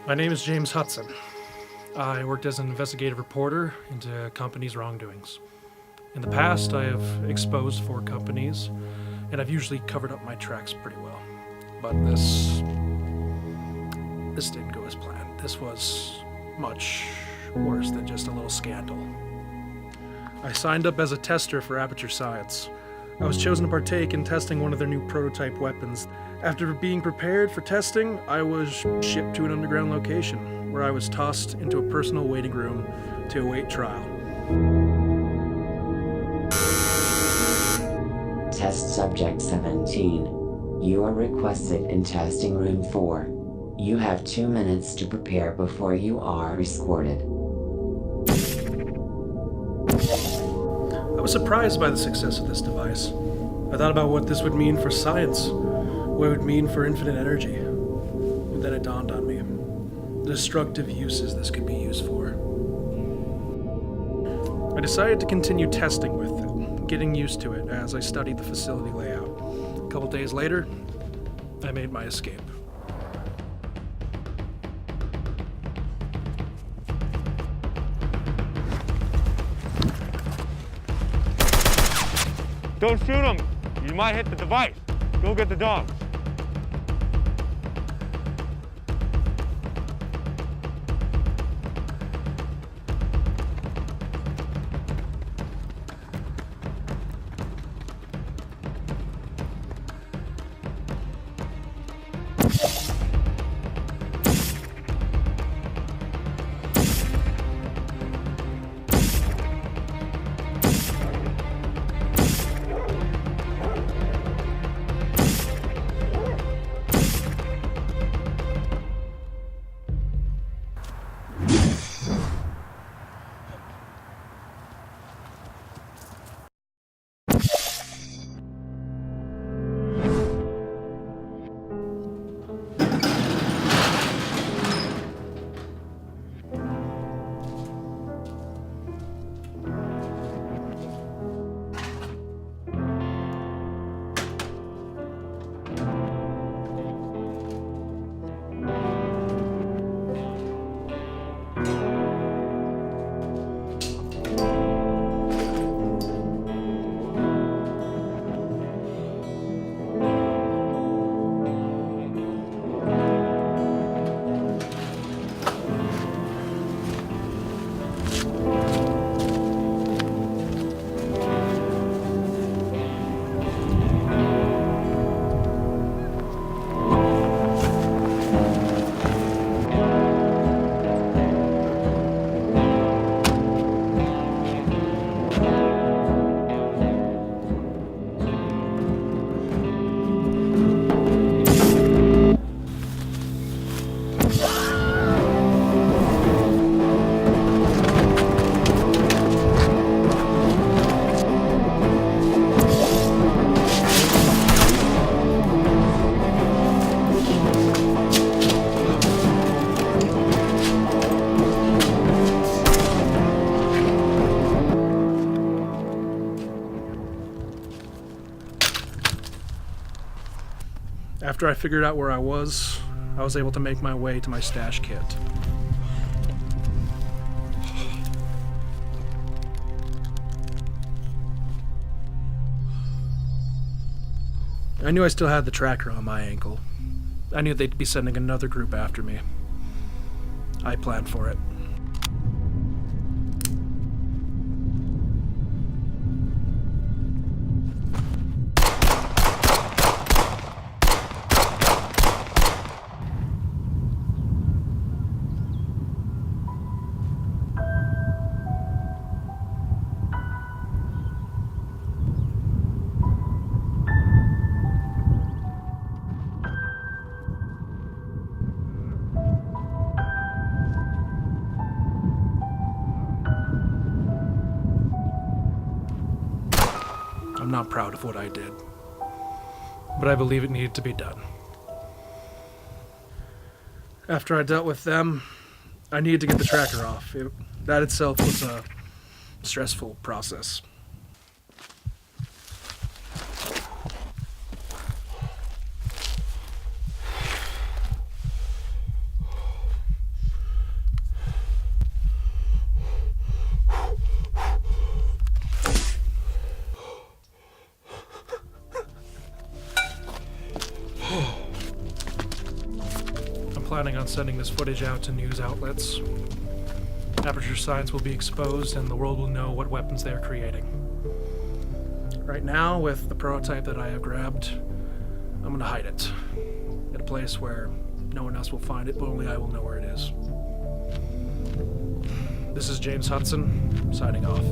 My name is James Hudson. I worked as an investigative reporter into companies' wrongdoings. In the past, I have exposed 4 companies, and I've usually covered up my tracks pretty well. But this didn't go as planned. This was much worse than just a little scandal. I signed up as a tester for Aperture Science. I was chosen to partake in testing one of their new prototype weapons. After being prepared for testing, I was shipped to an underground location, where I was tossed into a personal waiting room to await trial. Test Subject 17. You are requested in Testing Room 4. You have 2 minutes to prepare before you are escorted. I was surprised by the success of this device. I thought about what this would mean for science, what it would mean for infinite energy. But then it dawned on me the destructive uses this could be used for. I decided to continue testing with it, getting used to it as I studied the facility layout. A couple days later, I made my escape. Don't shoot him. You might hit the device. Go get the dogs. After I figured out where I was able to make my way to my stash kit. I knew I still had the tracker on my ankle. I knew they'd be sending another group after me. I planned for it. I'm not proud of what I did, but I believe it needed to be done. After I dealt with them, I needed to get the tracker off. That itself was a stressful process. planning on sending this footage out to news outlets. Aperture Science will be exposed and the world will know what weapons they are creating. Right now, with the prototype that I have grabbed, I'm gonna hide it. At a place where no one else will find it, but only I will know where it is. This is James Hudson, signing off.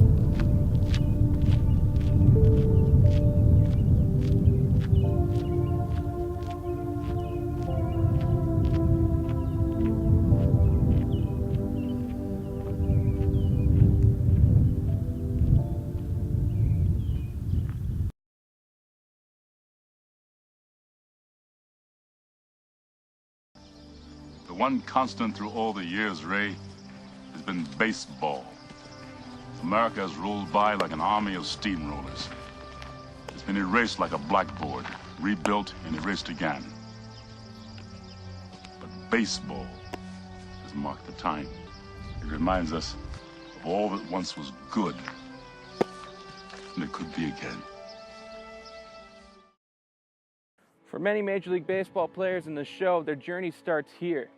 The one constant through all the years, Ray, has been baseball. America has rolled by like an army of steamrollers. It's been erased like a blackboard, rebuilt and erased again. But baseball has marked the time. It reminds us of all that once was good, and it could be again. For many Major League Baseball players in the show, their journey starts here,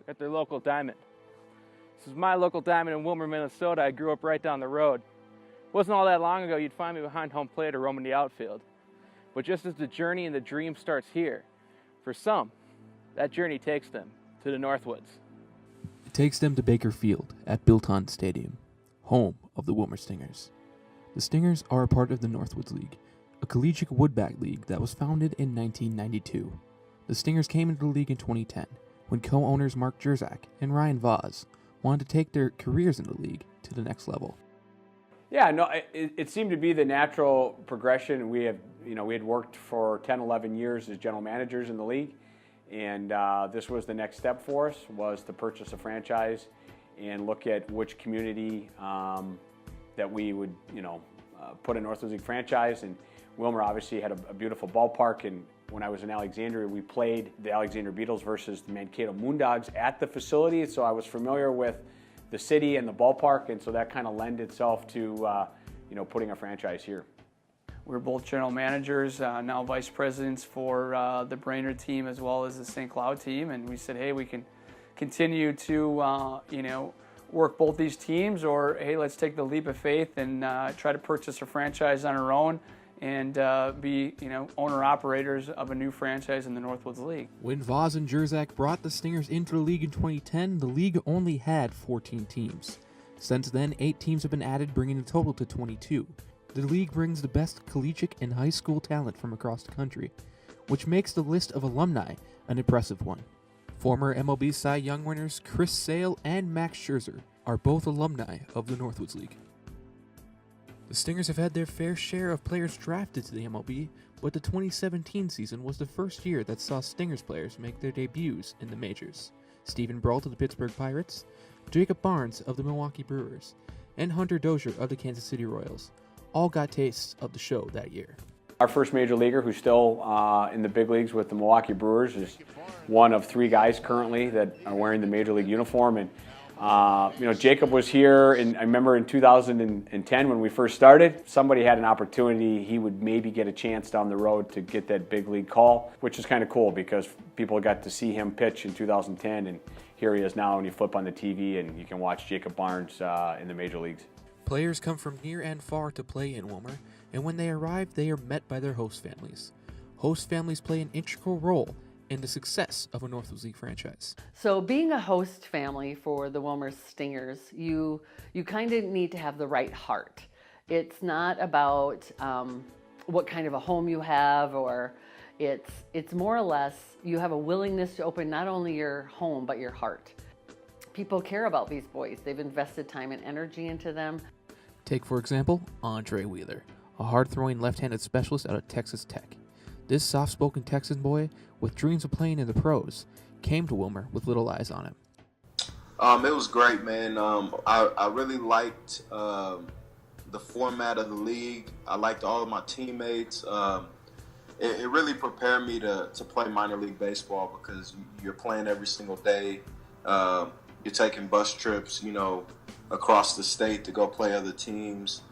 at their local diamond. This is my local diamond in Wilmer, Minnesota. I grew up right down the road. It wasn't all that long ago you'd find me behind home plate or roaming the outfield. But just as the journey and the dream starts here, for some, that journey takes them to the Northwoods. It takes them to Baker Field at Bilton Stadium, home of the Wilmer Stingers. The Stingers are a part of the Northwoods League, a collegiate woodbat league that was founded in 1992. The Stingers came into the league in 2010 when co-owners Mark Jerzak and Ryan Voss wanted to take their careers in the league to the next level. Yeah, no, it seemed to be the natural progression. We had worked for 10, 11 years as general managers in the league, and this was the next step for us, was to purchase a franchise and look at which community that we would, put a Northwoods League franchise. And Wilmer obviously had a beautiful ballpark, and when I was in Alexandria, we played the Alexandria Beetles versus the Mankato Moondogs at the facility, so I was familiar with the city and the ballpark, and so that kind of lent itself to putting a franchise here. We're both general managers, now vice presidents for the Brainerd team as well as the St. Cloud team, and we said, hey, we can continue to work both these teams, or hey, let's take the leap of faith and try to purchase a franchise on our own and be owner-operators of a new franchise in the Northwoods League. When Voss and Jerzak brought the Stingers into the league in 2010, the league only had 14 teams. Since then, 8 teams have been added, bringing the total to 22. The league brings the best collegiate and high school talent from across the country, which makes the list of alumni an impressive one. Former MLB Cy Young winners Chris Sale and Max Scherzer are both alumni of the Northwoods League. The Stingers have had their fair share of players drafted to the MLB, but the 2017 season was the first year that saw Stingers players make their debuts in the majors. Stephen Brault of the Pittsburgh Pirates, Jacob Barnes of the Milwaukee Brewers, and Hunter Dozier of the Kansas City Royals all got tastes of the show that year. Our first major leaguer who's still in the big leagues with the Milwaukee Brewers is one of 3 guys currently that are wearing the major league uniform. And Jacob was here, and I remember in 2010 when we first started, somebody had an opportunity. He would maybe get a chance down the road to get that big league call, which is kind of cool because people got to see him pitch in 2010, and here he is now, and you flip on the TV and you can watch Jacob Barnes in the major leagues. Players come from near and far to play in Wilmer, and when they arrive, they are met by their host families. Host families play an integral role in the success of a Northwoods League franchise. So being a host family for the Wilmer Stingers, you kind of need to have the right heart. It's not about what kind of a home you have, or it's more or less you have a willingness to open not only your home but your heart. People care about these boys. They've invested time and energy into them. Take, for example, Andre Wheeler, a hard-throwing left-handed specialist out of Texas Tech. This soft-spoken Texan boy, with dreams of playing in the pros, came to Wilmer with little eyes on him. It was great, man. I really liked the format of the league. I liked all of my teammates. It really prepared me to play minor league baseball because you're playing every single day. You're taking bus trips, across the state to go play other teams.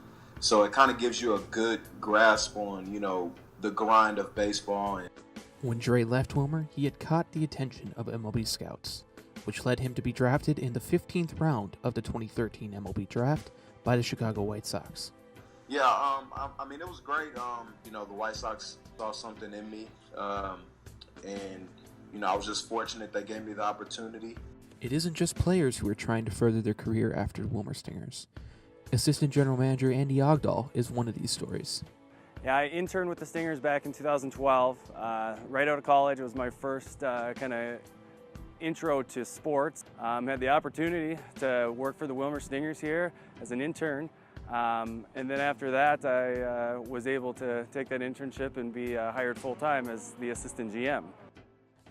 So it kind of gives you a good grasp on, the grind of baseball. When Dre left Wilmer, he had caught the attention of MLB scouts, which led him to be drafted in the 15th round of the 2013 MLB draft by the Chicago White Sox. Yeah, I mean, it was great. You know, the White Sox saw something in me, and, you know, I was just fortunate they gave me the opportunity. It isn't just players who are trying to further their career after the Wilmer Stingers. Assistant General Manager Andy Ogdahl is one of these stories. Yeah, I interned with the Stingers back in 2012. Right out of college, it was my first kind of intro to sports. Had the opportunity to work for the Wilmer Stingers here as an intern. And then after that, I was able to take that internship and be hired full-time as the assistant GM.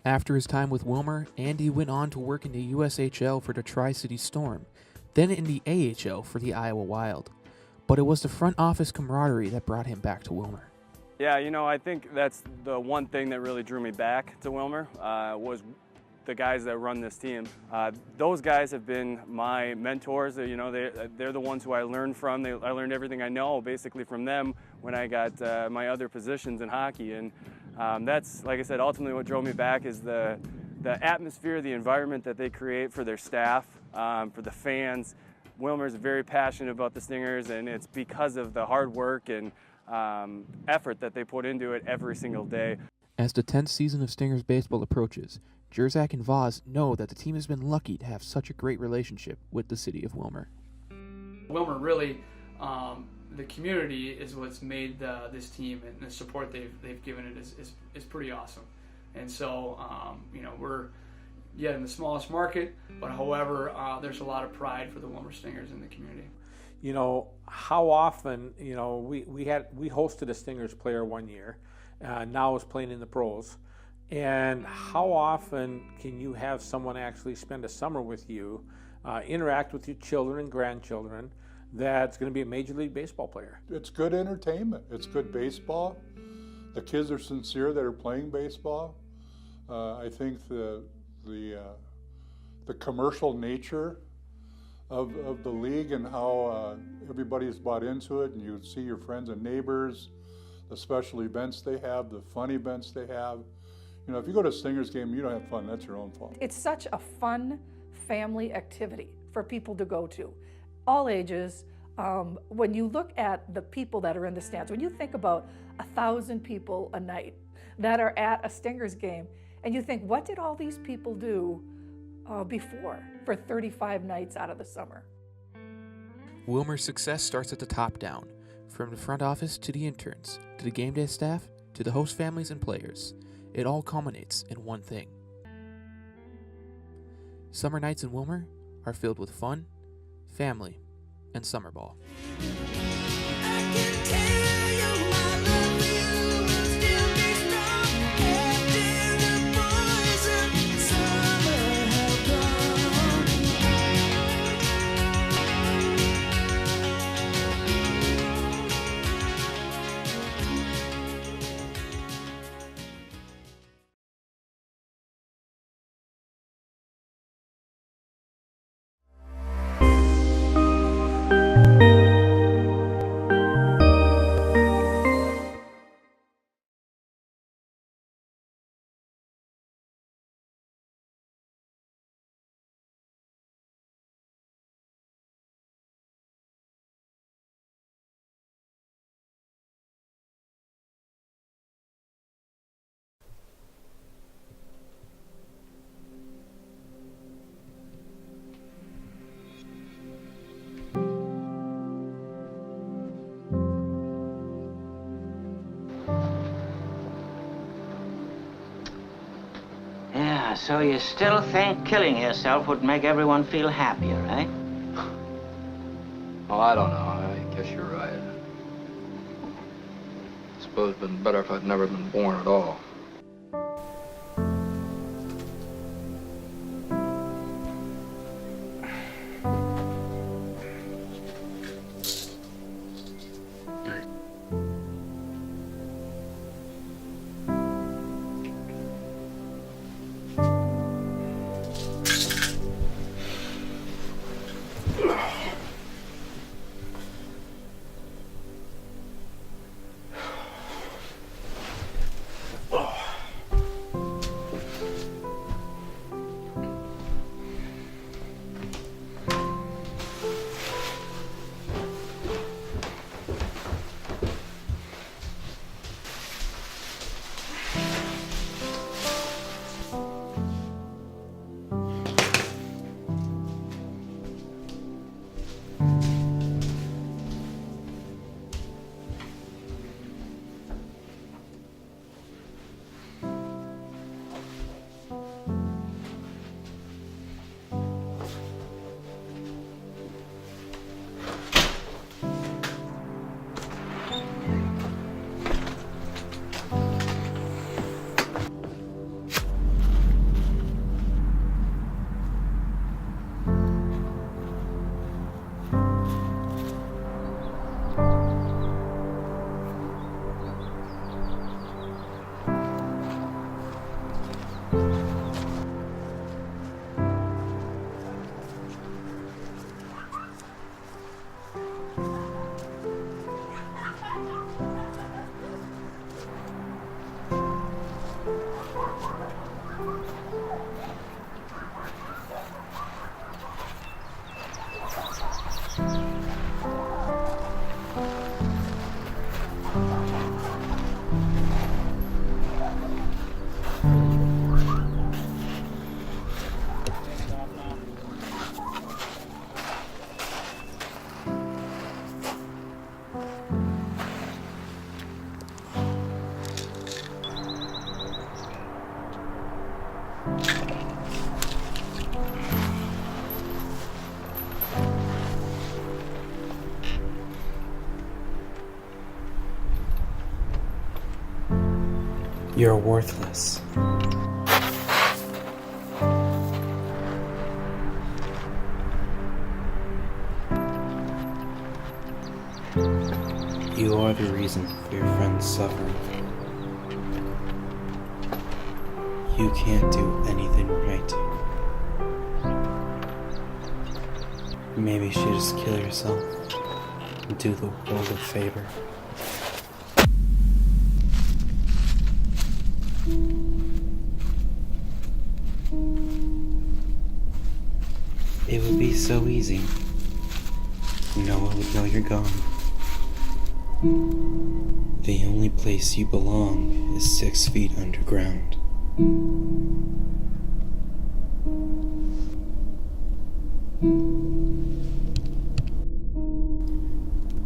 After his time with Wilmer, Andy went on to work in the USHL for the Tri-City Storm, then in the AHL for the Iowa Wild. But it was the front office camaraderie that brought him back to Wilmer. Yeah, you know, I think that's the one thing that really drew me back to Wilmer was the guys that run this team. Those guys have been my mentors. You know, they're the ones who I learned from. I learned everything I know basically from them when I got my other positions in hockey. And that's, like I said, ultimately what drove me back is the atmosphere, the environment that they create for their staff, for the fans. Wilmer's very passionate about the Stingers, and it's because of the hard work and effort that they put into it every single day. As the 10th season of Stingers baseball approaches, Jerzak and Voss know that the team has been lucky to have such a great relationship with the city of Wilmer. Wilmer really, the community is what's made this team, and the support they've given it is pretty awesome. And so, you know, we're in the smallest market, but however, there's a lot of pride for the Wilmer Stingers in the community. You know, how often, you know, we hosted a Stingers player one year, now is playing in the pros. And how often can you have someone actually spend a summer with you, interact with your children and grandchildren, that's going to be a Major League Baseball player? It's good entertainment. It's good baseball. The kids are sincere that are playing baseball. I think the commercial nature of the league and how everybody's bought into it, and you see your friends and neighbors, the special events they have, the fun events they have. You know, if you go to a Stingers game, you don't have fun, that's your own fault. It's such a fun family activity for people to go to, all ages. When you look at the people that are in the stands, when you think about 1,000 people a night that are at a Stingers game, and you think, what did all these people do before for 35 nights out of the summer? Wilmer's success starts at the top down, from the front office to the interns, to the game day staff, to the host families and players. It all culminates in one thing. Summer nights in Wilmer are filled with fun, family, and summer ball. So you still think killing yourself would make everyone feel happier, eh? Oh, I don't know. I guess you're right. I suppose it'd been better if I'd never been born at all. You're worthless. You are the reason for your friend's suffering. You can't do anything right. Maybe you should just kill yourself and do the world a favor. It would be so easy. No one would know you're gone. The only place you belong is 6 feet underground.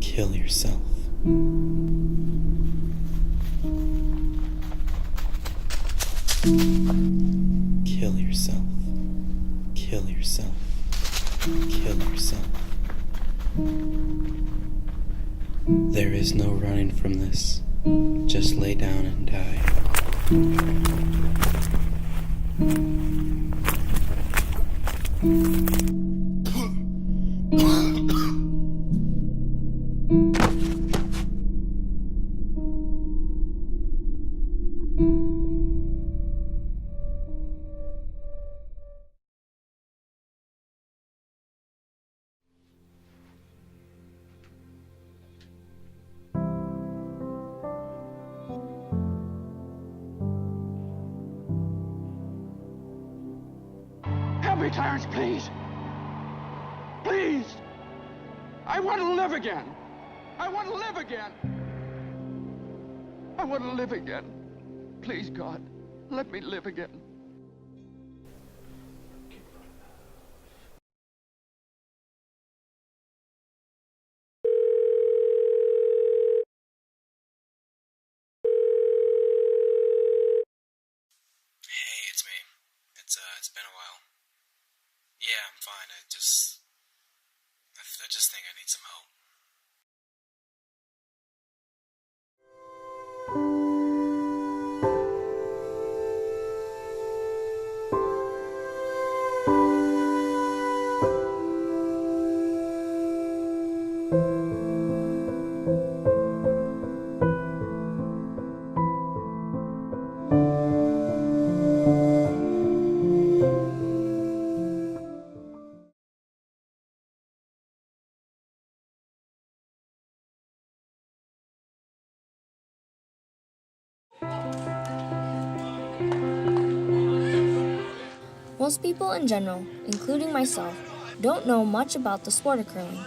Kill yourself. Kill yourself. Kill yourself. Kill yourself. There is no running from this. Just lay down and die. Help me, Clarence, please. Please. I want to live again. I want to live again. I want to live again. Please, God, let me live again. Hey, it's me. It's been a while. Yeah, I'm fine. I just think I need some help. Most people in general, including myself, don't know much about the sport of curling,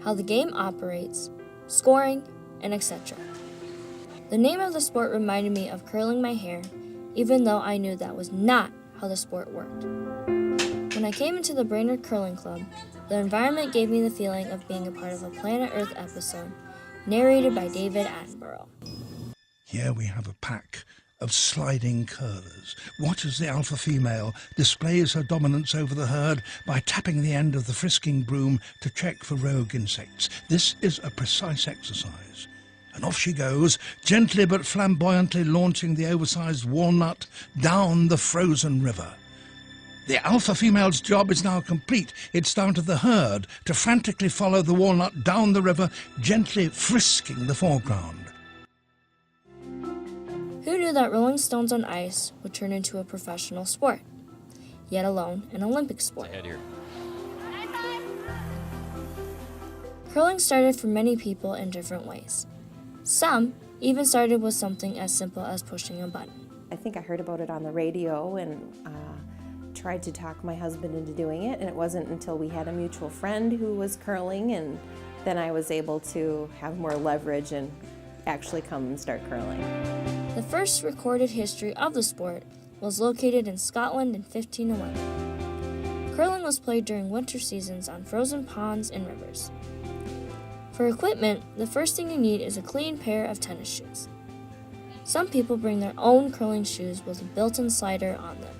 how the game operates, scoring, and etc. The name of the sport reminded me of curling my hair, even though I knew that was not how the sport worked. When I came into the Brainerd Curling Club, the environment gave me the feeling of being a part of a Planet Earth episode, narrated by David Attenborough. Here we have a pack of sliding curlers. Watch as the alpha female displays her dominance over the herd by tapping the end of the frisking broom to check for rogue insects. This is a precise exercise. And off she goes, gently but flamboyantly launching the oversized walnut down the frozen river. The alpha female's job is now complete. It's down to the herd to frantically follow the walnut down the river, gently frisking the foreground. Who knew that rolling stones on ice would turn into a professional sport, yet alone an Olympic sport? Curling started for many people in different ways. Some even started with something as simple as pushing a button. I think I heard about it on the radio and tried to talk my husband into doing it, and it wasn't until we had a mutual friend who was curling, and then I was able to have more leverage and actually come and start curling. The first recorded history of the sport was located in Scotland in 1511. Curling was played during winter seasons on frozen ponds and rivers. For equipment, the first thing you need is a clean pair of tennis shoes. Some people bring their own curling shoes with a built-in slider on them.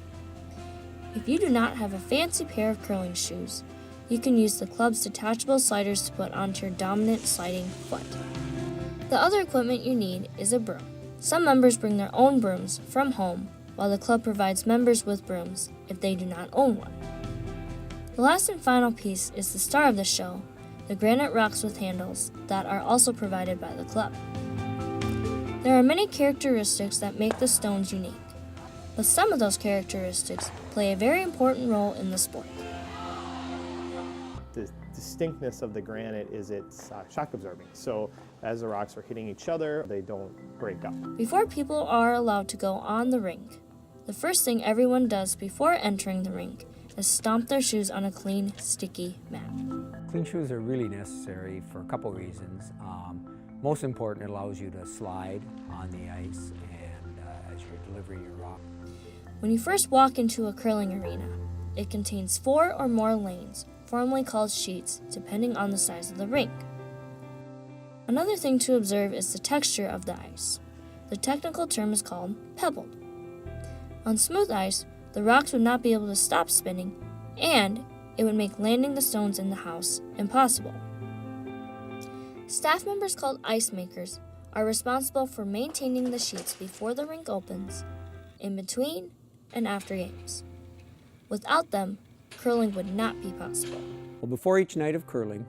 If you do not have a fancy pair of curling shoes, you can use the club's detachable sliders to put onto your dominant sliding foot. The other equipment you need is a broom. Some members bring their own brooms from home, while the club provides members with brooms if they do not own one. The last and final piece is the star of the show, the granite rocks with handles that are also provided by the club. There are many characteristics that make the stones unique, but some of those characteristics play a very important role in the sport. The distinctness of the granite is it's shock absorbing, so as the rocks are hitting each other, they don't break up. Before people are allowed to go on the rink, the first thing everyone does before entering the rink is stomp their shoes on a clean, sticky mat. Clean shoes are really necessary for a couple reasons. Most important, it allows you to slide on the ice and as you're delivering your rock. When you first walk into a curling arena, it contains 4 or more lanes, formerly called sheets, depending on the size of the rink. Another thing to observe is the texture of the ice. The technical term is called pebbled. On smooth ice, the rocks would not be able to stop spinning, and it would make landing the stones in the house impossible. Staff members called ice makers are responsible for maintaining the sheets before the rink opens, in between, and after games. Without them, curling would not be possible. Well, before each night of curling,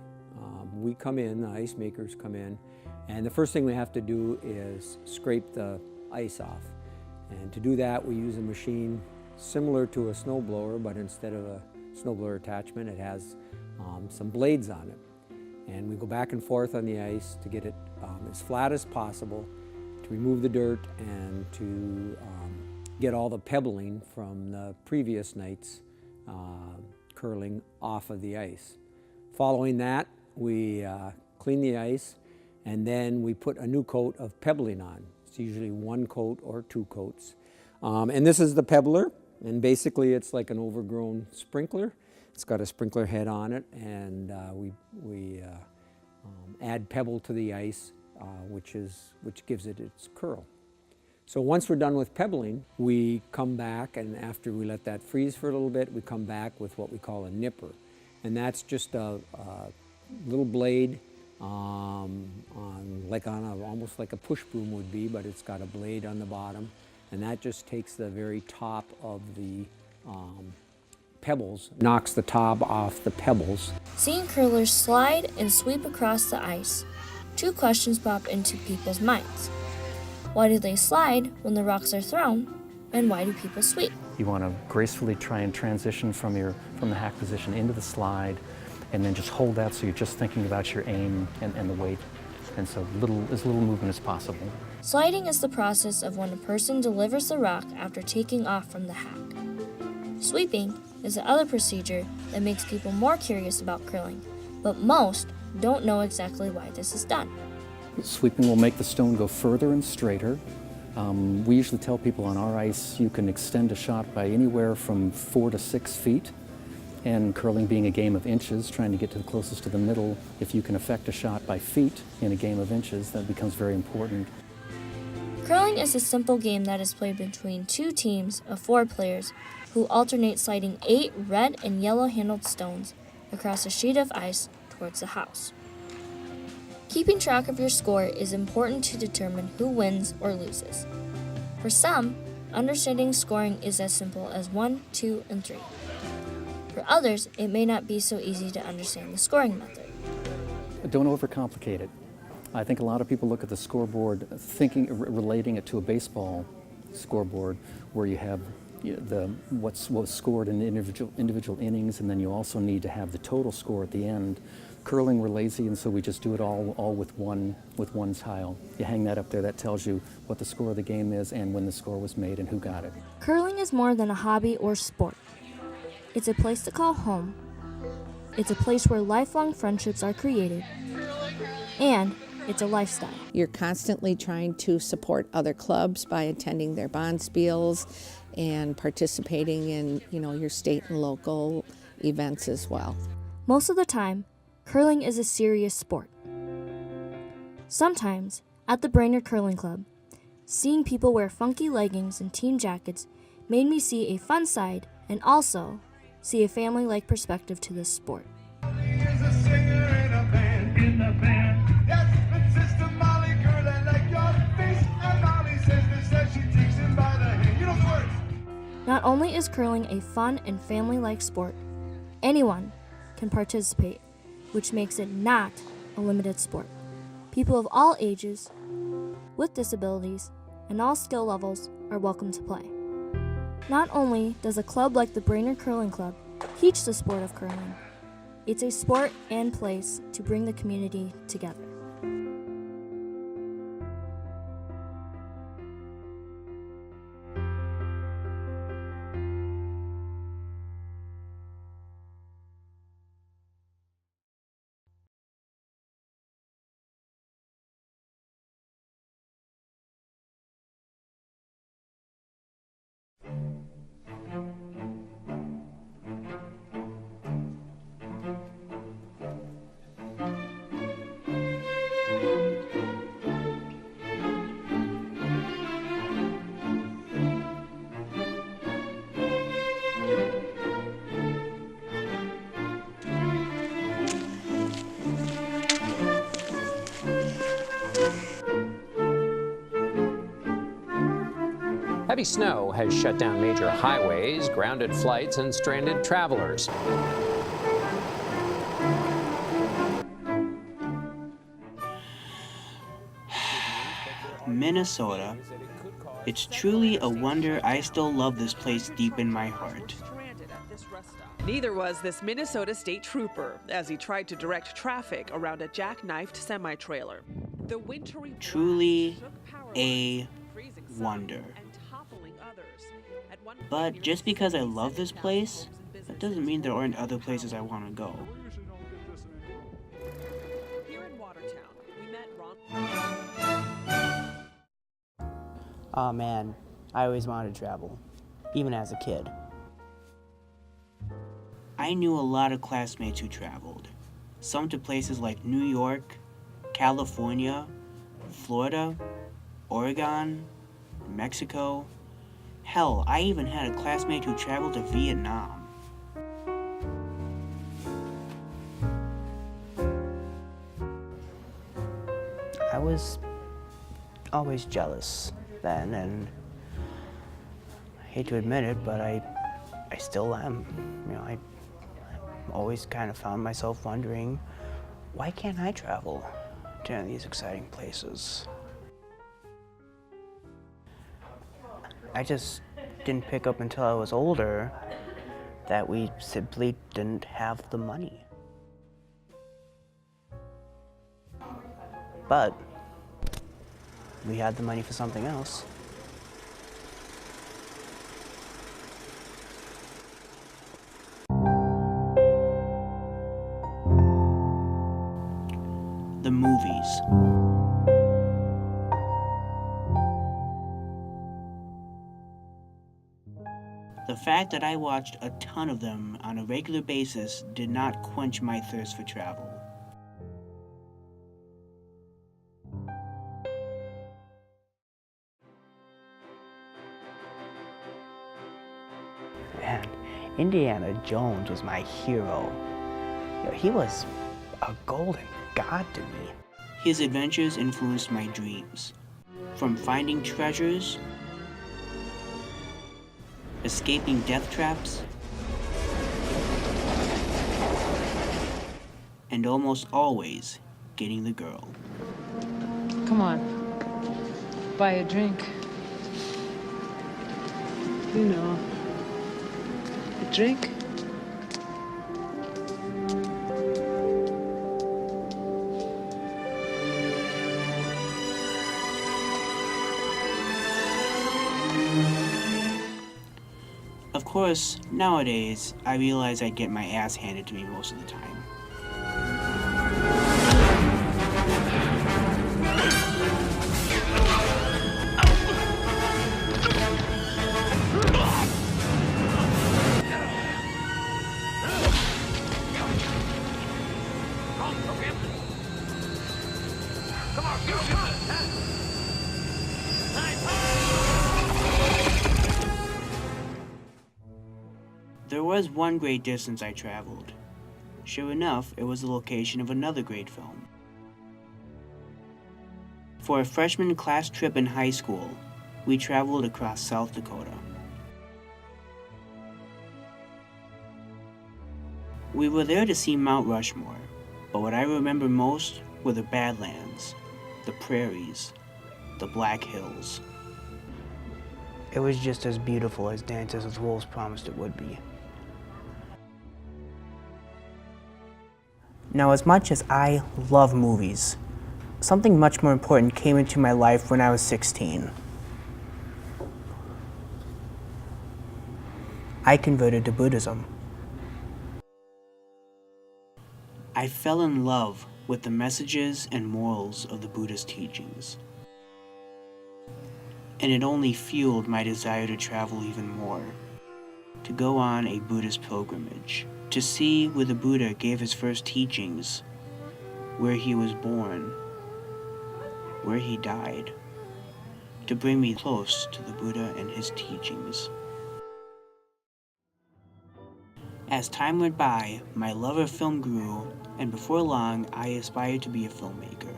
we come in, the ice makers come in, and the first thing we have to do is scrape the ice off. And to do that, we use a machine similar to a snowblower, but instead of a snowblower attachment, it has some blades on it. And we go back and forth on the ice to get it as flat as possible, to remove the dirt and to get all the pebbling from the previous night's curling off of the ice. Following that, we clean the ice, and then we put a new coat of pebbling on. It's usually 1 coat or 2 coats. And this is the pebbler, and basically it's like an overgrown sprinkler. It's got a sprinkler head on it, and we add pebble to the ice, which gives it its curl. So once we're done with pebbling, we come back, and after we let that freeze for a little bit, we come back with what we call a nipper. And that's just a little blade almost like a push broom would be, but it's got a blade on the bottom, and that just takes the very top of the pebbles, knocks the top off the pebbles. Seeing curlers slide and sweep across the ice, 2 questions pop into people's minds. Why do they slide when the rocks are thrown, and why do people sweep? You want to gracefully try and transition from the hack position into the slide, and then just hold that so you're just thinking about your aim and the weight, and so as little movement as possible. Sliding is the process of when a person delivers the rock after taking off from the hack. Sweeping is the other procedure that makes people more curious about curling, but most don't know exactly why this is done. Sweeping will make the stone go further and straighter. We usually tell people on our ice you can extend a shot by anywhere from 4 to 6 feet. And curling being a game of inches, trying to get to the closest to the middle, if you can affect a shot by feet in a game of inches, that becomes very important. Curling is a simple game that is played between 2 teams of 4 players who alternate sliding 8 red and yellow handled stones across a sheet of ice towards the house. Keeping track of your score is important to determine who wins or loses. For some, understanding scoring is as simple as 1, 2, and 3. For others, it may not be so easy to understand the scoring method. Don't overcomplicate it. I think a lot of people look at the scoreboard relating it to a baseball scoreboard where you have what was scored in individual innings, and then you also need to have the total score at the end. Curling, we're lazy, and so we just do it all with one tile. You hang that up there, that tells you what the score of the game is and when the score was made and who got it. Curling is more than a hobby or sport. It's a place to call home. It's a place where lifelong friendships are created. And it's a lifestyle. You're constantly trying to support other clubs by attending their bonspiels and participating in, your state and local events as well. Most of the time, curling is a serious sport. Sometimes, at the Brainerd Curling Club, seeing people wear funky leggings and team jackets made me see a fun side and also see a family-like perspective to this sport. Not only is curling a fun and family-like sport, anyone can participate, which makes it not a limited sport. People of all ages, with disabilities, and all skill levels are welcome to play. Not only does a club like the Brainerd Curling Club teach the sport of curling, it's a sport and place to bring the community together. Heavy snow has shut down major highways, grounded flights, and stranded travelers. Minnesota. It's truly a wonder I still love this place deep in my heart. Neither was this Minnesota state trooper as he tried to direct traffic around a jackknifed semi-trailer. The wintry Truly a wonder. But just because I love this place, that doesn't mean there aren't other places I want to go. Here in Watertown, we met Ron. Oh man, I always wanted to travel, even as a kid. I knew a lot of classmates who traveled, some to places like New York, California, Florida, Oregon, Mexico. Hell, I even had a classmate who traveled to Vietnam. I was always jealous then, and I hate to admit it, but I still am. You know, I always kind of found myself wondering, why can't I travel to these exciting places? I just didn't pick up until I was older that we simply didn't have the money. But we had the money for something else. The movies. The fact that I watched a ton of them on a regular basis did not quench my thirst for travel. Man, Indiana Jones was my hero. You know, he was a golden god to me. His adventures influenced my dreams. From finding treasures, escaping death traps, and almost always getting the girl. Come on, buy a drink. You know, a drink? Of course, nowadays, I realize I get my ass handed to me most of the time. There was one great distance I traveled. Sure enough, it was the location of another great film. For a freshman class trip in high school, we traveled across South Dakota. We were there to see Mount Rushmore, but what I remember most were the Badlands, the prairies, the Black Hills. It was just as beautiful as Dances with Wolves promised it would be. Now, as much as I love movies, something much more important came into my life when I was 16. I converted to Buddhism. I fell in love with the messages and morals of the Buddha's teachings. And it only fueled my desire to travel even more, to go on a Buddhist pilgrimage, to see where the Buddha gave his first teachings, where he was born, where he died, to bring me close to the Buddha and his teachings. As time went by, my love of film grew, and before long, I aspired to be a filmmaker.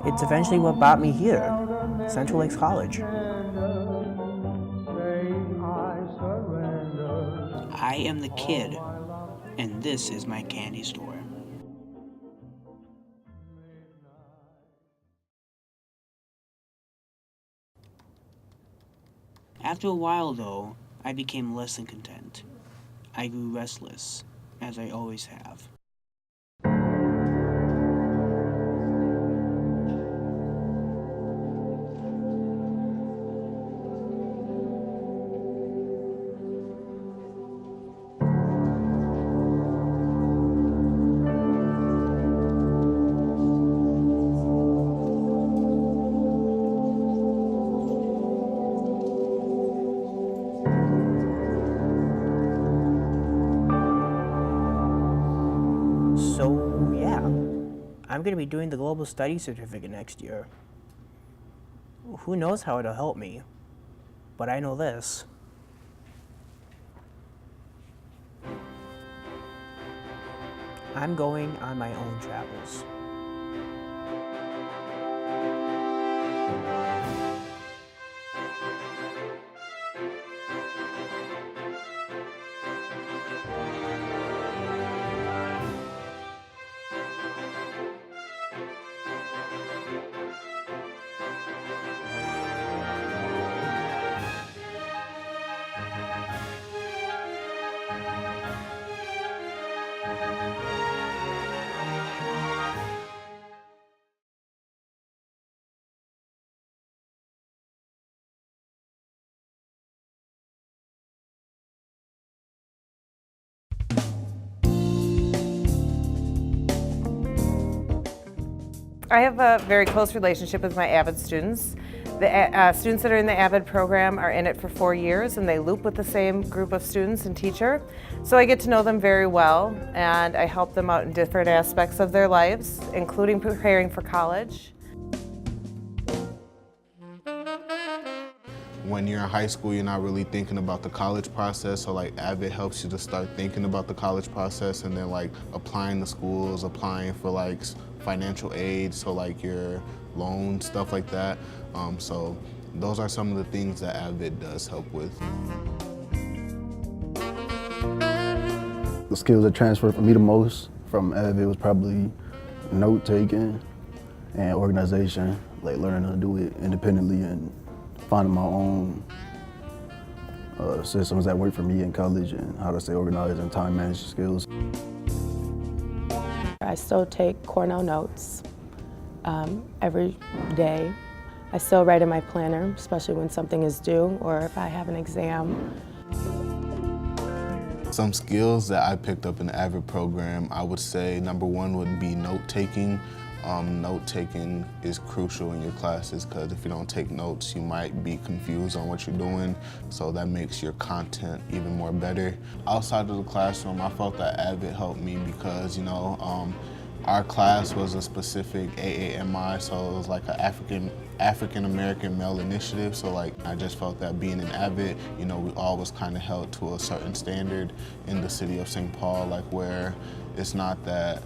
It's eventually what brought me here, Central Lakes College. I am the kid, and this is my candy store. After a while, though, I became less than content. I grew restless, as I always have. So, yeah, I'm going to be doing the Global Studies Certificate next year. Who knows how it'll help me, but I know this. I'm going on my own travels. I have a very close relationship with my AVID students. The students that are in the AVID program are in it for 4 years, and they loop with the same group of students and teacher. So I get to know them very well, and I help them out in different aspects of their lives, including preparing for college. When you're in high school, you're not really thinking about the college process, so like AVID helps you to start thinking about the college process and then like applying to schools, applying for like financial aid, so like your loan, stuff like that. So those are some of the things that AVID does help with. The skills that transferred for me the most from AVID was probably note taking and organization, like learning how to do it independently and finding my own systems that work for me in college and how to stay organized and time management skills. I still take Cornell notes every day. I still write in my planner, especially when something is due or if I have an exam. Some skills that I picked up in the AVID program, I would say number one would be note-taking. Note-taking is crucial in your classes because if you don't take notes, you might be confused on what you're doing, so that makes your content even more better. Outside of the classroom, I felt that AVID helped me because, Our class was a specific AAMI, so it was like an African American male initiative. So like I just felt that being an Avid, you know, we all was kind of held to a certain standard in the city of St. Paul, like where it's not that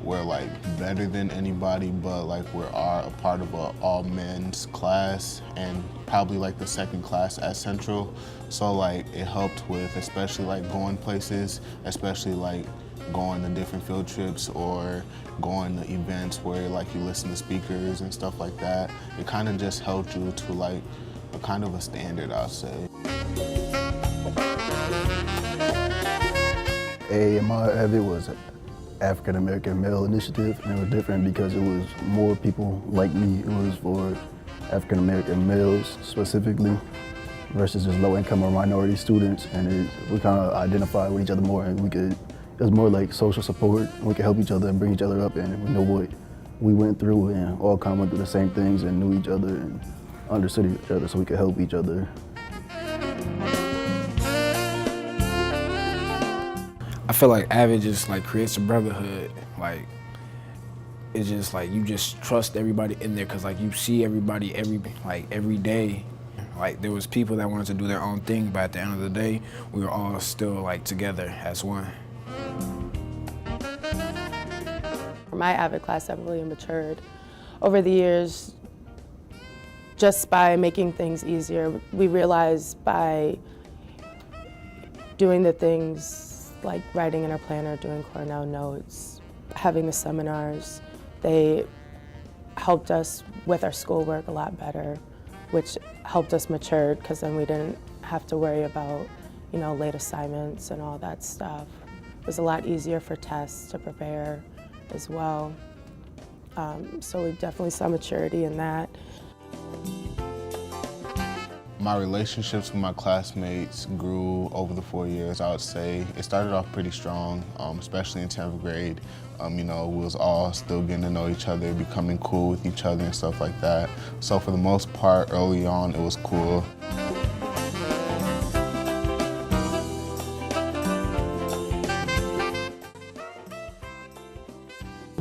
we're like better than anybody, but like we're a part of a all men's class and probably like the second class at Central. So like it helped with especially like going places, especially like going to different field trips or going to events where like you listen to speakers and stuff like that. It kind of just helped you to like a kind of a standard, I'd say. AAMI Avid was an African American male initiative, and it was different because it was more people like me. It was for African American males specifically versus just low income or minority students, and we kind of identified with each other more, and it was more like social support. We could help each other and bring each other up, and we know what we went through and all kind of went through the same things and knew each other and understood each other so we could help each other. I feel like Avid just like creates a brotherhood. Like it's just like you just trust everybody in there because like you see everybody every day. Like there was people that wanted to do their own thing, but at the end of the day, we were all still like together as one. My Avid class definitely matured over the years. Just by making things easier, we realized by doing the things like writing in our planner, doing Cornell notes, having the seminars, they helped us with our schoolwork a lot better, which helped us mature because then we didn't have to worry about, you know, late assignments and all that stuff. It was a lot easier for tests to prepare as well. So we definitely saw maturity in that. My relationships with my classmates grew over the 4 years, I would say. It started off pretty strong, especially in 10th grade. You know, we was all still getting to know each other, becoming cool with each other and stuff like that. So for the most part, early on, it was cool.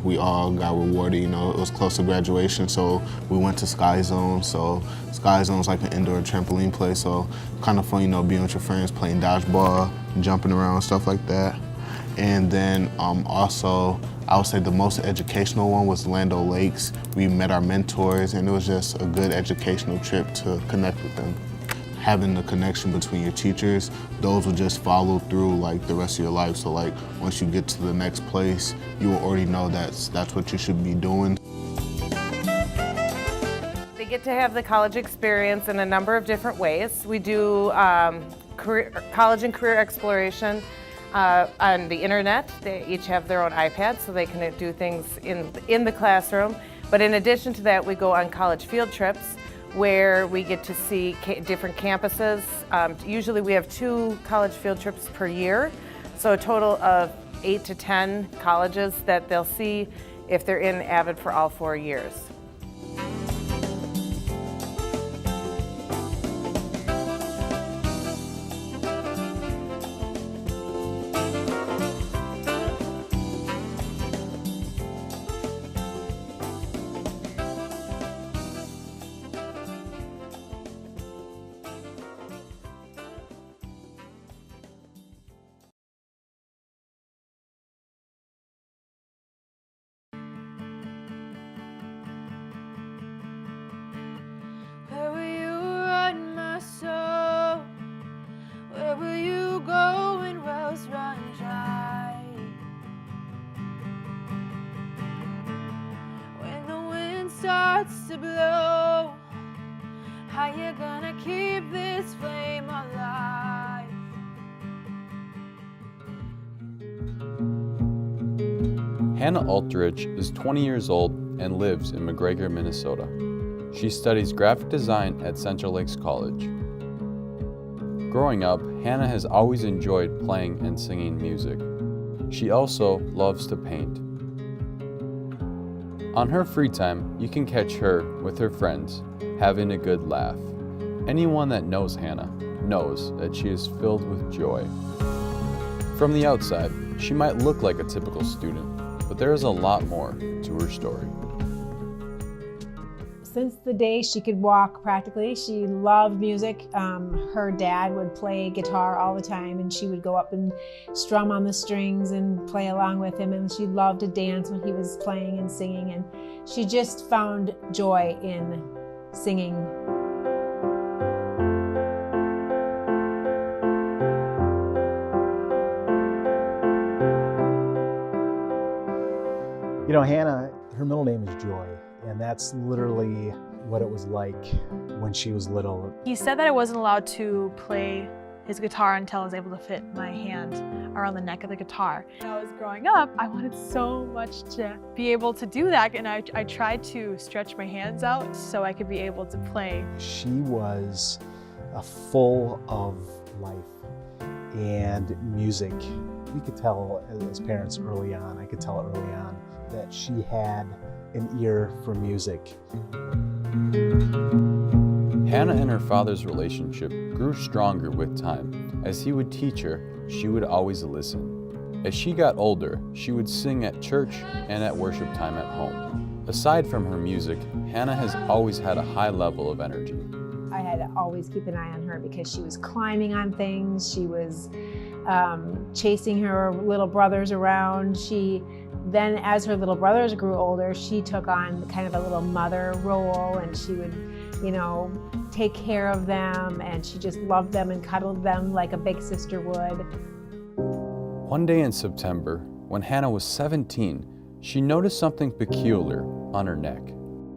We all got rewarded, you know, it was close to graduation, so we went to Sky Zone. So Sky Zone's like an indoor trampoline place, so kind of fun, you know, being with your friends, playing dodgeball, jumping around, stuff like that. And then also, I would say the most educational one was Lando Lakes. We met our mentors, and it was just a good educational trip to connect with them. Having the connection between your teachers, those will just follow through like the rest of your life. So like once you get to the next place, you will already know that's what you should be doing. They get to have the college experience in a number of different ways. We do college and career exploration on the internet. They each have their own iPads, so they can do things in the classroom. But in addition to that, we go on college field trips where we get to see different campuses. Usually we have 2 college field trips per year, so a total of 8 to 10 colleges that they'll see if they're in Avid for all 4 years. Starts to blow, how you gonna keep this flame alive? Hannah Alterich is 20 years old and lives in McGregor, Minnesota. She studies graphic design at Central Lakes College. Growing up, Hannah has always enjoyed playing and singing music. She also loves to paint. On her free time, you can catch her with her friends, having a good laugh. Anyone that knows Hannah knows that she is filled with joy. From the outside, she might look like a typical student, but there is a lot more to her story. Since the day she could walk practically, she loved music. Her dad would play guitar all the time, and she would go up and strum on the strings and play along with him, and she loved to dance when he was playing and singing, and she just found joy in singing. You know, Hannah, her middle name is Joy, and that's literally what it was like when she was little. He said that I wasn't allowed to play his guitar until I was able to fit my hand around the neck of the guitar. When I was growing up, I wanted so much to be able to do that, and I tried to stretch my hands out so I could be able to play. She was full of life and music. We could tell as parents early on, I could tell early on, that she had an ear for music. Hannah and her father's relationship grew stronger with time. As he would teach her, she would always listen. As she got older, she would sing at church and at worship time at home. Aside from her music, Hannah has always had a high level of energy. I had to always keep an eye on her because she was climbing on things, she was chasing her little brothers around. Then as her little brothers grew older, she took on kind of a little mother role, and she would, take care of them, and she just loved them and cuddled them like a big sister would. One day in September, when Hannah was 17, she noticed something peculiar on her neck.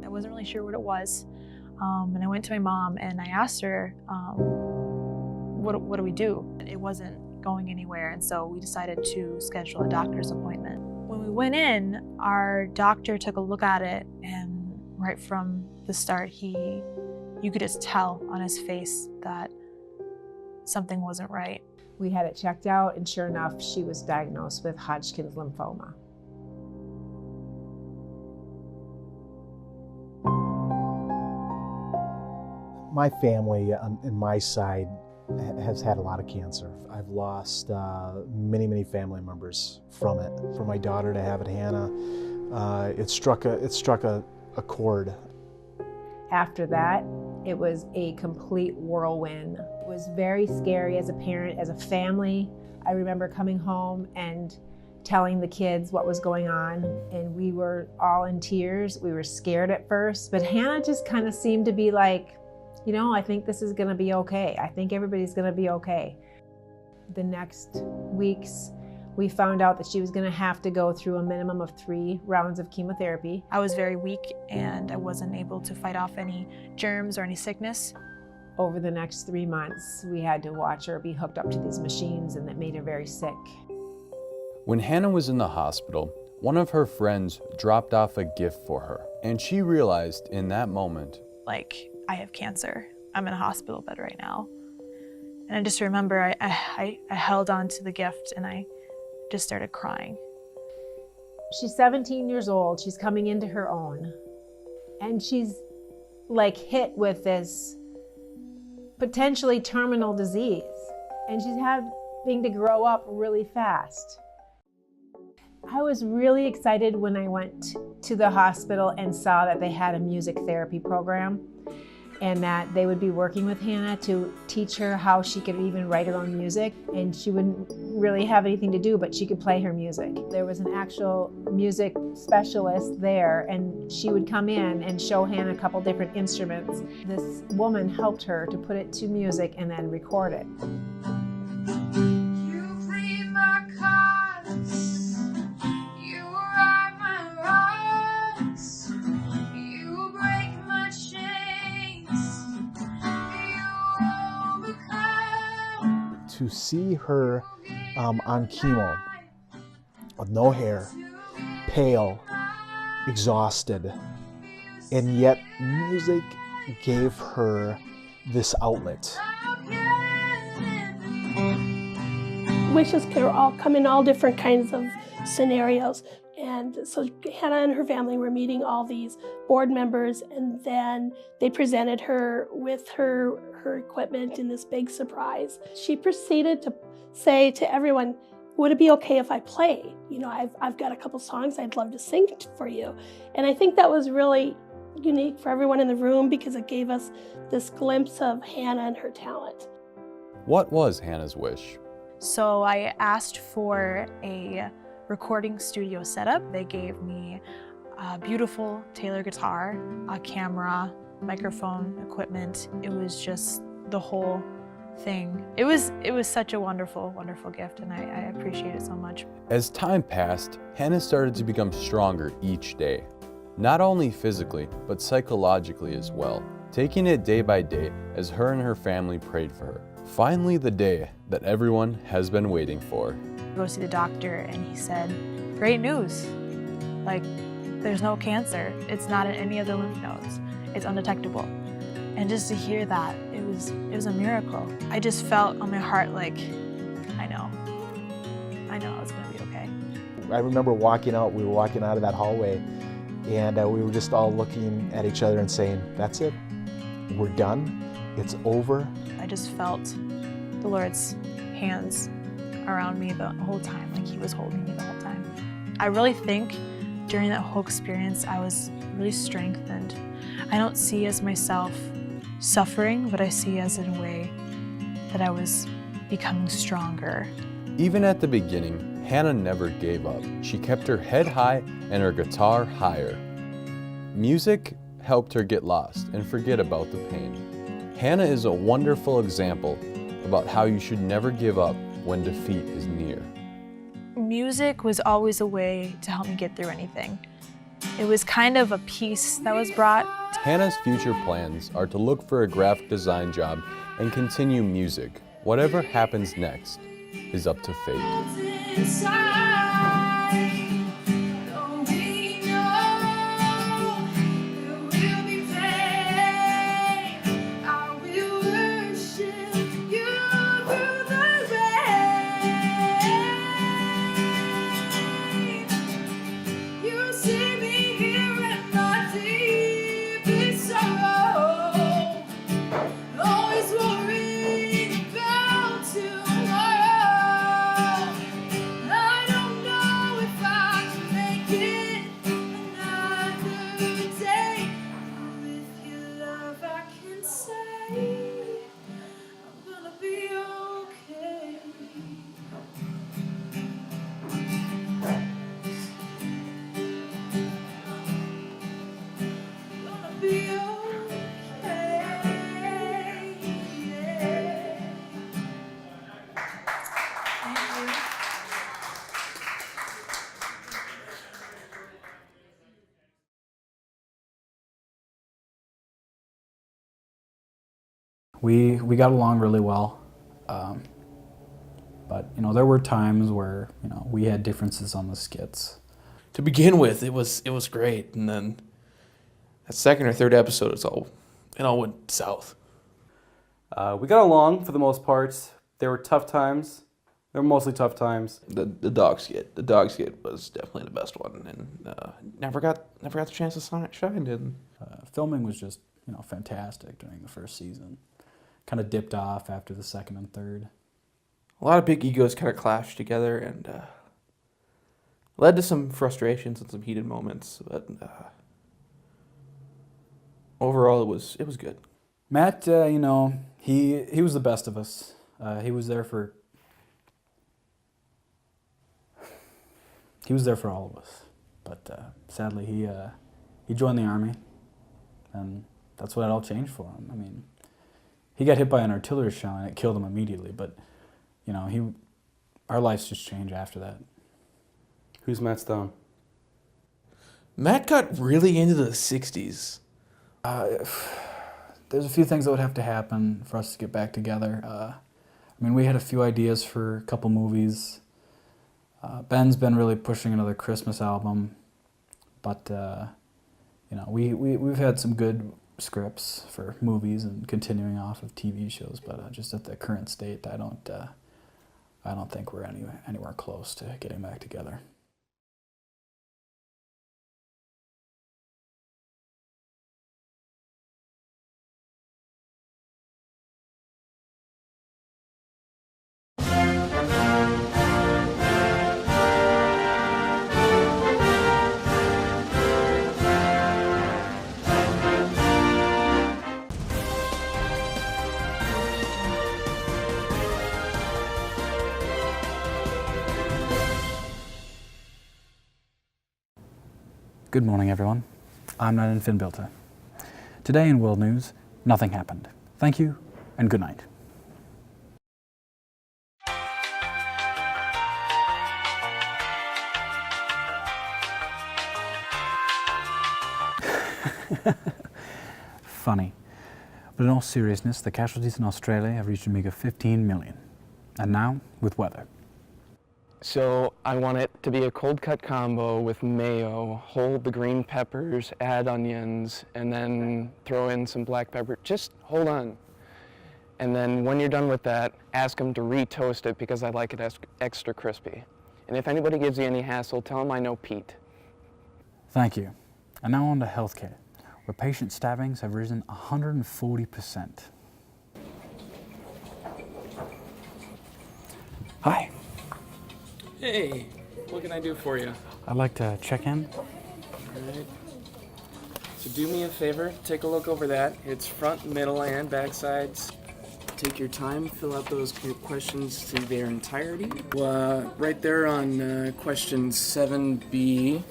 I wasn't really sure what it was, and I went to my mom and I asked her, what do we do? It wasn't going anywhere, and so we decided to schedule a doctor's appointment. When we went in, our doctor took a look at it, and right from the start, you could just tell on his face that something wasn't right. We had it checked out, and sure enough, she was diagnosed with Hodgkin's lymphoma. My family on my side has had a lot of cancer. I've lost many family members from it. For my daughter to have it, Hannah, it struck a chord. After that, it was a complete whirlwind. It was very scary as a parent, as a family. I remember coming home and telling the kids what was going on, and we were all in tears. We were scared at first, but Hannah just kind of seemed to be like, I think this is going to be okay. I think everybody's going to be okay. The next weeks, we found out that she was going to have to go through a minimum of 3 rounds of chemotherapy. I was very weak, and I wasn't able to fight off any germs or any sickness. Over the next 3 months, we had to watch her be hooked up to these machines, and that made her very sick. When Hannah was in the hospital, one of her friends dropped off a gift for her, and she realized in that moment, I have cancer. I'm in a hospital bed right now. And I just remember I held on to the gift, and I just started crying. She's 17 years old. She's coming into her own. And she's hit with this potentially terminal disease. And she's having to grow up really fast. I was really excited when I went to the hospital and saw that they had a music therapy program, and that they would be working with Hannah to teach her how she could even write her own music, and she wouldn't really have anything to do, but she could play her music. There was an actual music specialist there, and she would come in and show Hannah a couple different instruments. This woman helped her to put it to music and then record it. To see her on chemo with no hair, pale, exhausted, and yet music gave her this outlet. Wishes could all come in all different kinds of scenarios. And so Hannah and her family were meeting all these board members, and then they presented her with her equipment in this big surprise. She proceeded to say to everyone, would it be okay if I play? You know, I've got a couple songs I'd love to sing for you. And I think that was really unique for everyone in the room because it gave us this glimpse of Hannah and her talent. What was Hannah's wish? So I asked for a recording studio setup. They gave me a beautiful Taylor guitar, a camera, microphone, equipment. It was just the whole thing. It was such a wonderful, wonderful gift, and I appreciate it so much. As time passed, Hannah started to become stronger each day. Not only physically, but psychologically as well, taking it day by day as her and her family prayed for her. Finally, the day that everyone has been waiting for. I go see the doctor and he said, great news. Like, there's no cancer. It's not in any of the lymph nodes. It's undetectable. And just to hear that, it was a miracle. I just felt on my heart like, I know it's gonna be okay. I remember we were walking out of that hallway, and we were just all looking at each other and saying, that's it, we're done, it's over. I just felt the Lord's hands around me the whole time, like he was holding me the whole time. I really think during that whole experience, I was really strengthened. I don't see as myself suffering, but I see as in a way that I was becoming stronger. Even at the beginning, Hannah never gave up. She kept her head high and her guitar higher. Music helped her get lost and forget about the pain. Hannah is a wonderful example about how you should never give up when defeat is near. Music was always a way to help me get through anything. It was kind of a peace that was brought. Hannah's future plans are to look for a graphic design job and continue music. Whatever happens next is up to fate. We got along really well, but you know there were times where we had differences on the skits. To begin with, it was great, and then that second or third episode, it all went south. We got along for the most part. There were tough times. They were mostly tough times. The dog skit was definitely the best one, and never got the chance to shine, didn't. Filming was just fantastic during the first season. Kind of dipped off after the second and third. A lot of big egos kind of clashed together and led to some frustrations and some heated moments, but overall it was good. Matt, he was the best of us. He was there for all of us, but sadly he joined the Army, and that's what it all changed for him. I mean, he got hit by an artillery shell and it killed him immediately, but our lives just changed after that. Who's Matt Stone? Matt got really into the 60s. There's a few things that would have to happen for us to get back together. I mean, we had a few ideas for a couple movies. Ben's been really pushing another Christmas album, but we've had some good scripts for movies and continuing off of TV shows, but just at the current state, I don't think we're anywhere close to getting back together. Good morning, everyone. I'm Nan Finn Bilter. Today in World News, nothing happened. Thank you, and good night. Funny. But in all seriousness, the casualties in Australia have reached a meager 15 million. And now, with weather. So I want it to be a cold cut combo with mayo, hold the green peppers, add onions, and then throw in some black pepper. Just hold on. And then when you're done with that, ask them to re-toast it because I like it extra crispy. And if anybody gives you any hassle, tell them I know Pete. Thank you. And now on to healthcare, where patient stabbings have risen 140%. Hi. Hey, what can I do for you? I'd like to check in. All right. So do me a favor, take a look over that. It's front, middle, and back sides. Take your time, fill out those questions to their entirety. Right there on question 7B,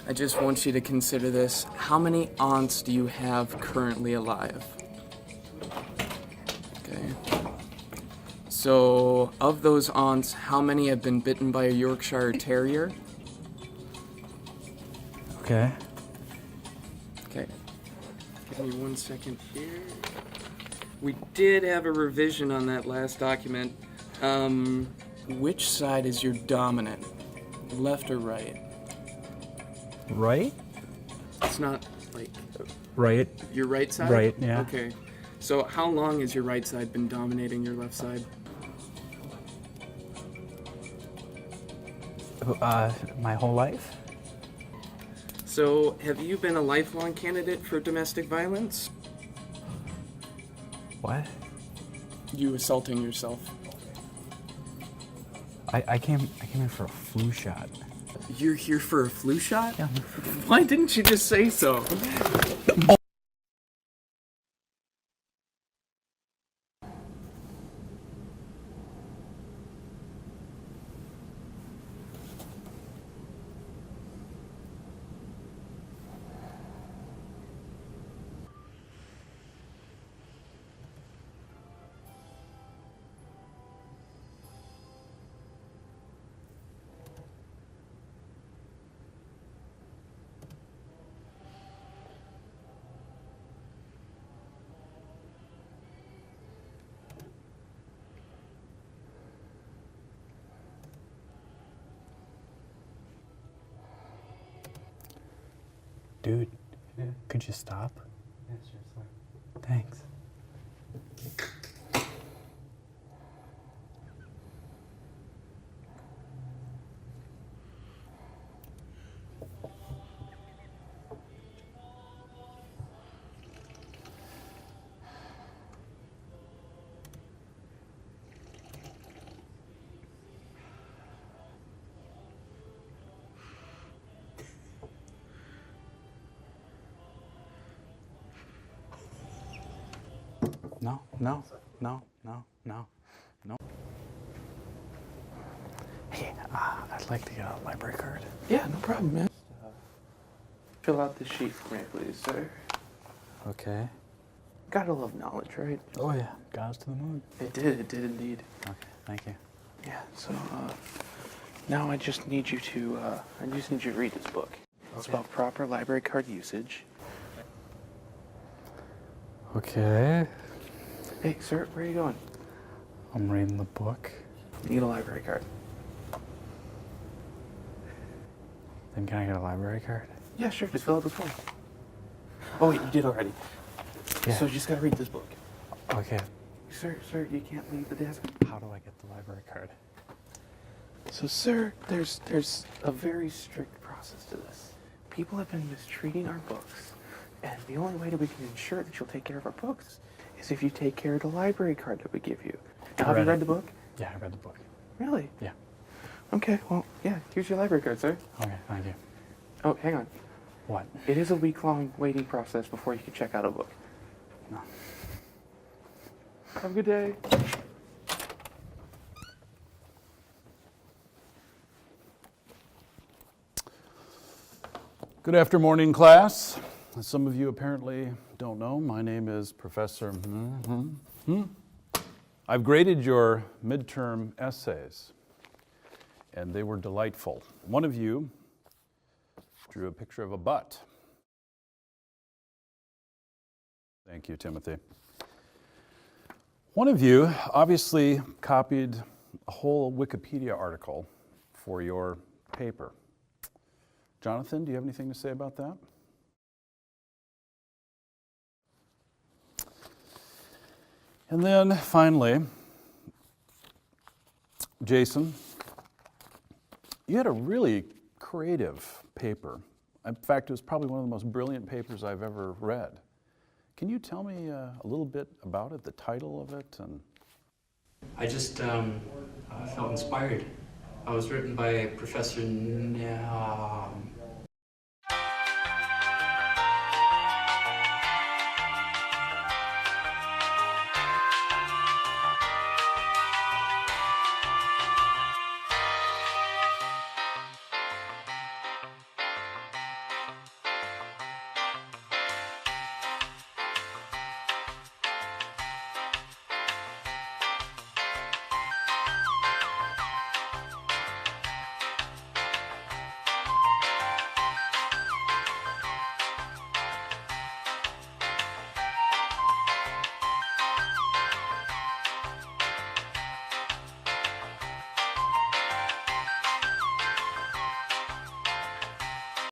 I just want you to consider this. How many aunts do you have currently alive? Okay. So, of those aunts, how many have been bitten by a Yorkshire Terrier? Okay. Okay. Give me 1 second here. We did have a revision on that last document. Which side is your dominant? Left or right? Right? It's not like... Right. Your right side? Right, yeah. Okay. So how long has your right side been dominating your left side? My whole life? So, have you been a lifelong candidate for domestic violence? What? You assaulting yourself. I came in for a flu shot. You're here for a flu shot? Yeah. Why didn't you just say so? Dude, could you stop? Yeah, sure, sorry. Thanks. No. Hey, I'd like to get a library card. Yeah, no problem, man. Fill out the sheet for me, please, sir. Okay. Gotta love knowledge, right? Oh yeah, got us to the moon. It did indeed. Okay, thank you. Yeah, so, now I just need you to read this book. It's about proper library card usage. Okay. Hey, sir, where are you going? I'm reading the book. You need a library card. Then can I get a library card? Yeah, sure, just fill out the form. Oh, wait, you did already. Yeah. So you just gotta read this book. Okay. Sir, you can't leave the desk. How do I get the library card? So, sir, there's a very strict process to this. People have been mistreating our books, and the only way that we can ensure that you'll take care of our books is if you take care of the library card that we give you. Now, have you read the book? Yeah, I read the book. Really? Yeah. Okay, well, yeah, here's your library card, sir. Okay, thank you. Oh, hang on. What? It is a week-long waiting process before you can check out a book. No. Have a good day. Good afternoon, class. As some of you apparently don't know, my name is Professor I've graded your midterm essays, and they were delightful. One of you drew a picture of a butt. Thank you, Timothy. One of you obviously copied a whole Wikipedia article for your paper. Jonathan, do you have anything to say about that? And then finally, Jason, you had a really creative paper. In fact, it was probably one of the most brilliant papers I've ever read. Can you tell me a little bit about it, the title of it? And I just felt inspired. I was written by Professor